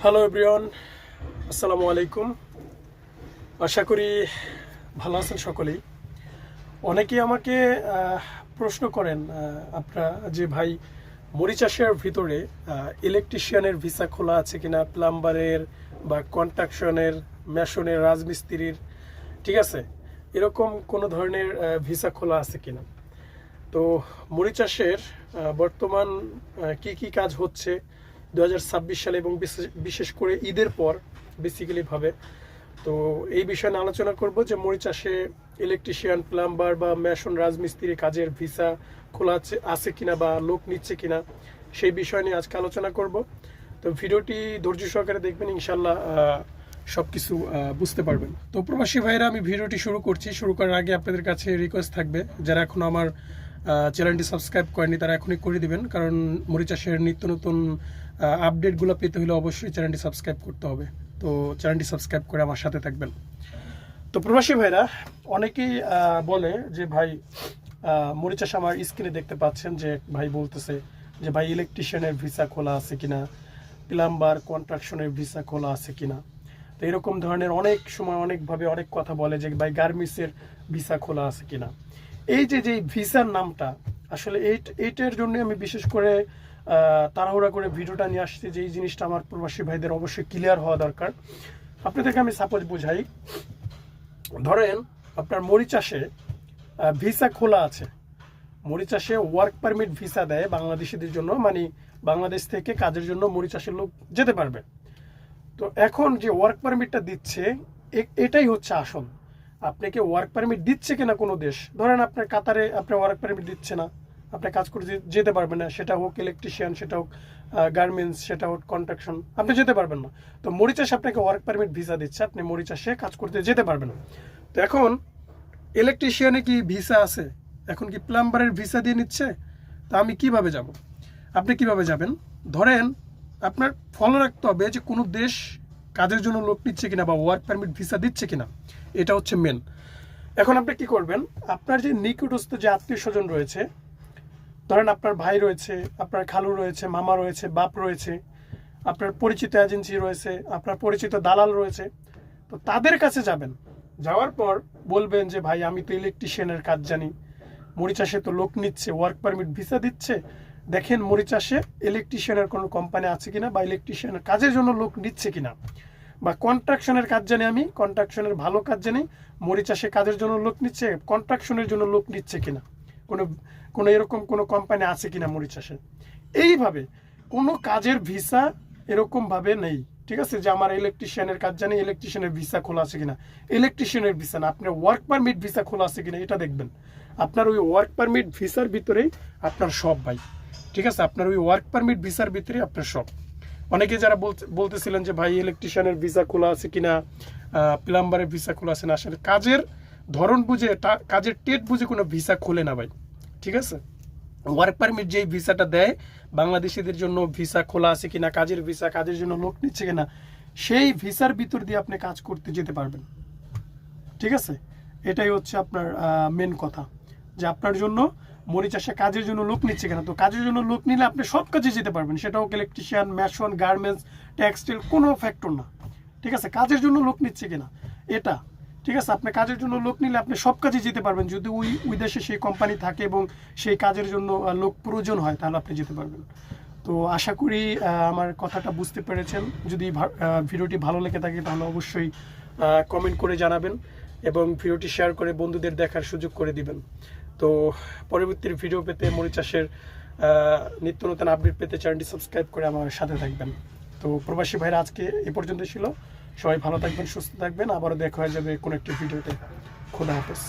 Hello everyone, আসসালামু আলাইকুম। আশা করি ভালো আছেন সকলেই। অনেকেই আমাকে প্রশ্ন করেন আপনারা যে ভাই মরিচ চাষের ভিতরে ইলেকট্রিশিয়ানের ভিসা খোলা আছে কিনা, প্লাম্বারের বা কনস্ট্রাকশনের, মেশনের, রাজমিস্ত্রির, ঠিক আছে, এরকম কোনো ধরনের ভিসা খোলা আছে কিনা। তো মরিচ চাষের বর্তমান কি কি কাজ হচ্ছে 2026 সালে এবং বিশেষ করে ঈদের পর বেসিক্যালি ভাবে, তো এই বিষয়ে নিয়ে আলোচনা করব যে মরিচ চাষে ইলেকট্রিশিয়ান, প্লাম্বার বা মেশন, রাজমিস্ত্রি কাজের ভিসা খোলা আছে কিনা বা লোক নিচ্ছে কিনা, সেই বিষয় নিয়ে আজকে আলোচনা করব। তো ভিডিওটি ধৈর্য সহকারে দেখবেন, ইনশাল্লাহ সব কিছু বুঝতে পারবেন। তো প্রবাসী ভাইরা, আমি ভিডিওটি শুরু করছি। শুরু করার আগে আপনাদের কাছে রিকোয়েস্ট থাকবে, যারা এখনও আমার চ্যানেলটি সাবস্ক্রাইব করেনি তারা এখনই করে দিবেন, কারণ মরিচ চাষের নিত্য নতুন আপডেটগুলো পেতে হলে অবশ্যই চ্যানেলটি সাবস্ক্রাইব করতে হবে। তো চ্যানেলটি সাবস্ক্রাইব করে আমার সাথে থাকবেন। তো প্রবাসী ভাইরা, অনেকেই বলে যে ভাই মরিচ চাষ, আমার স্ক্রিনে দেখতে পাচ্ছেন যে ভাই বলতেছে যে ভাই ইলেকট্রিশিয়ানের ভিসা খোলা আছে কিনা, প্লাম্বার কনস্ট্রাকশনের ভিসা খোলা আছে কিনা। তো এরকম ধরনের অনেক সময় অনেকভাবে অনেক কথা বলে যে ভাই গার্মেন্টসের ভিসা খোলা আছে কিনা। এই যে ভিসার নামটা, আসলে এইটার জন্য আমি বিশেষ করে তাড়াহুড়া করে ভিডিওটা নিয়ে আসছি, যে এই জিনিসটা আমার প্রবাসী ভাইদের অবশ্যই ক্লিয়ার হওয়া দরকার। আপনাদেরকে আমি সাপোজ বুঝাই। ধরেন আপনার মরিচ চাষে ভিসা খোলা আছে, মরিচ চাষে ওয়ার্ক পারমিট ভিসা দেয় বাংলাদেশিদের জন্য, মানে বাংলাদেশ থেকে কাজের জন্য মরিচ চাষের লোক যেতে পারবে। তো এখন যে ওয়ার্ক পারমিটটা দিচ্ছে, এটাই হচ্ছে আসল। আপনাকে ওয়ার্ক পারমিট দিচ্ছে কিনা কোনো দেশ, ধরেন আপনার কাতারে আপনার ওয়ার্ক পারমিট দিচ্ছে না, আপনি কাজ করতে যেতে পারবেন না, সেটা হোক ইলেকট্রিশিয়ান, সেটা হোক গার্মেন্টস, সেটা হোক কনস্ট্রাকশন, আপনি যেতে পারবেন না। তো মরিচ চাষে আপনাকে ওয়ার্ক পারমিট ভিসা দিচ্ছে, আপনি মরিচ চাষে কাজ করতে যেতে পারবেন। তো এখন ইলেকট্রিশিয়ানে কি ভিসা আছে, এখন কি প্লাম্বারের ভিসা দিয়ে নিচ্ছে, তো আমি কিভাবে যাব, আপনি কিভাবে যাবেন? ধরেন আপনার ফলো রাখতে হবে যে কোনো দেশ কাজের জন্য লোক নিচ্ছে কিনা বা ওয়ার্ক পারমিট ভিসা দিচ্ছে কিনা, এটা হচ্ছে মেন। এখন আপনি কি করবেন, আপনার যে নিকটস্থ যে আত্মীয় স্বজন রয়েছে, ধরেন আপনার ভাই রয়েছে, আপনার খালু রয়েছে, মামা রয়েছে, বাপ রয়েছে, আপনার পরিচিত এজেন্সি রয়েছে, আপনার পরিচিত দালাল রয়েছে, তো তাদের কাছে যাবেন। যাওয়ার পর বলবেন যে ভাই আমি তো ইলেকট্রিশিয়ানের কাজ জানি, মরিচ চাষে তো লোক নিচ্ছে, ওয়ার্ক পারমিট ভিসা দিচ্ছে, দেখেন মরিচ চাষে ইলেকট্রিশিয়ানের কোনো কোম্পানি আছে কিনা বা ইলেকট্রিশিয়ানের কাজের জন্য লোক নিচ্ছে কিনা, বা কনস্ট্রাকশনের কাজ জানি, আমি কনস্ট্রাকশনের ভালো কাজ জানি, মরিচ চাষে কাজের জন্য লোক নিচ্ছে, কনস্ট্রাকশনের জন্য লোক নিচ্ছে কিনা, কোনো কোনো এরকম কোনো কোম্পানি আছে কিনা মরিচ চাষে। এইভাবে কোনো কাজের ভিসা এরকমভাবে নেই, ঠিক আছে, যে আমার ইলেকট্রিশিয়ানের কাজ জানি, ইলেকট্রিশিয়ানের ভিসা খোলা আছে কিনা। ইলেকট্রিশিয়ানের ভিসা না, আপনার ওয়ার্ক পারমিট ভিসা খোলা আছে কিনা এটা দেখবেন। আপনার ওই ওয়ার্ক পারমিট ভিসার ভিতরেই আপনার সব ভাই, ঠিক আছে, আপনার ওই ওয়ার্ক পারমিট ভিসার ভিতরে আপনার সব। অনেকে যারা বলতেছিলেন যে ভাই ইলেকট্রিশিয়ানের ভিসা খোলা আছে কিনা, প্লাম্বারের ভিসা খোলা আছে না, আসলে কাজের ধরন বুঝে, কাজের টেট বুঝে কোনো ভিসা খোলে না ভাই, ঠিক আছে। ওয়ার্ক পারমিট যেই ভিসাটা দেয় বাংলাদেশিদের জন্য, ভিসা খোলা আছে কিনা, কাজের ভিসা, কাজের জন্য লোক নিচ্ছে কিনা, সেই ভিসার ভিতর দিয়ে আপনি কাজ করতে যেতে পারবেন, ঠিক আছে। এটাই হচ্ছে আপনার মেন কথা, যে আপনার জন্য মরিচ চাষে কাজের জন্য লোক নিচ্ছে কেন। তো কাজের জন্য লোক নিলে আপনি সব কাজে যেতে পারবেন, সেটা হোক ইলেকট্রিশিয়ান, মেশন, গার্মেন্টস, টেক্সটাইল, কোনো ফ্যাক্টর না, ঠিক আছে। কাজের জন্য লোক নিচ্ছে কিনা এটা, ঠিক আছে, আপনি কাজের জন্য লোক নিলে আপনি সব কাজে যেতে পারবেন। যদি ওই দেশে সেই কোম্পানি থাকে এবং সেই কাজের জন্য লোক প্রয়োজন হয়, তাহলে আপনি যেতে পারবেন। তো আশা করি আমার কথাটা বুঝতে পেরেছেন। যদি ভিডিওটি ভালো লেগে থাকে তাহলে অবশ্যই কমেন্ট করে জানাবেন এবং ভিডিওটি শেয়ার করে বন্ধুদের দেখার সুযোগ করে দিবেন। তো পরবর্তী ভিডিও পেতে, মরিচ চাষের নিত্য নতুন আপডেট পেতে চ্যানেলটি সাবস্ক্রাইব করে আমার সাথে থাকবেন। তো প্রবাসী ভাইরা, আজকে এ পর্যন্ত ছিল। সবাই ভালো থাকবেন, সুস্থ থাকবেন, আবারও দেখা হয়ে যাবে কোনো একটি ভিডিওতে। খোদা হাফেজ।